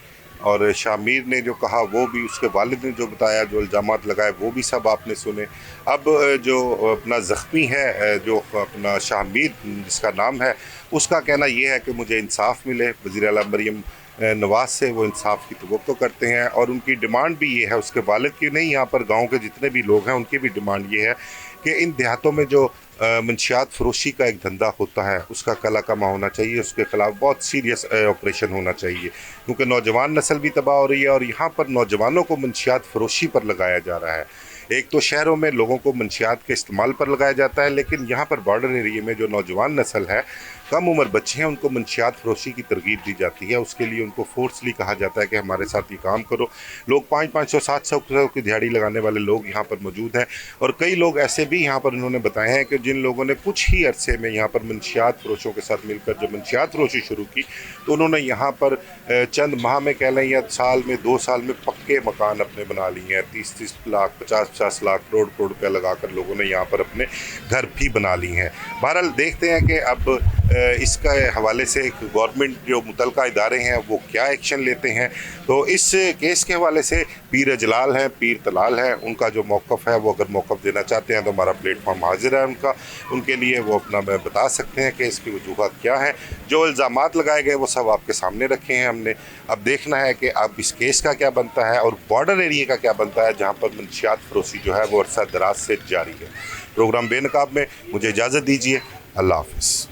और शाह मीर ने जो कहा वो भी, उसके वालिद ने जो बताया, जो इल्ज़ामात लगाए वो भी सब आपने सुने। अब जो अपना ज़ख्मी है, जो अपना शाह मीर जिसका नाम है, उसका कहना ये है कि मुझे इंसाफ़ मिले। वज़ीर आला मरीम नवाज़ से वो इंसाफ की तवक्को करते हैं और उनकी डिमांड भी ये है, उसके वालिद की नहीं, यहाँ पर गांव के जितने भी लोग हैं उनकी भी डिमांड ये है कि इन देहातों में जो मंशियात फरोशी का एक धंधा होता है उसका कला कमा होना चाहिए, उसके ख़िलाफ़ बहुत सीरियस ऑपरेशन होना चाहिए, क्योंकि नौजवान नस्ल भी तबाह हो रही है और यहाँ पर नौजवानों को मंशियात फरोशी पर लगाया जा रहा है। एक तो शहरों में लोगों को मंशियात के इस्तेमाल पर लगाया जाता है, लेकिन यहाँ पर बॉर्डर एरिया में जो नौजवान नस्ल है, कम उम्र बच्चे हैं, उनको मंशियात फरोशी की तरगीब दी जाती है। उसके लिए उनको फोर्सली कहा जाता है कि हमारे साथ ये काम करो। लोग 500-500 700 की दिहाड़ी लगाने वाले लोग यहाँ पर मौजूद हैं और कई लोग ऐसे भी यहाँ पर उन्होंने बताए हैं कि जिन लोगों ने कुछ ही अरसे में यहाँ पर मंशियात फरोशों के साथ मिलकर जो मंशियात फरोशी शुरू की, तो उन्होंने यहाँ पर चंद माह में कह लें या साल में 2 साल में पक्के मकान अपने बना लिए हैं। 30-30 लाख 50-50 लाख करोड़ रुपया लगाकर लोगों ने यहाँ पर अपने घर भी बना लिए हैं। बहरहाल देखते हैं कि अब इसका हवाले से गवर्नमेंट जो मुतलका इदारे हैं वो क्या एक्शन लेते हैं। तो इस केस के हवाले से पीर अजलाल हैं, पीर तलाल हैं, उनका जो मौक़िफ़ है वो अगर मौक़िफ़ देना चाहते हैं तो हमारा प्लेटफॉर्म हाजिर है उनके लिए, वो अपना बता सकते हैं कि इसकी वजूहत क्या है। जो इल्ज़ामात लगाए गए वो सब आपके सामने रखे हैं हमने। अब देखना है कि अब इस केस का क्या बनता है और बॉर्डर एरिया का क्या बनता है जहाँ पर मंशियात फरोशी जो है वो अरसा दराज से जारी है। प्रोग्राम बेनकाब में मुझे इजाज़त दीजिए। अल्लाह हाफ़िज़।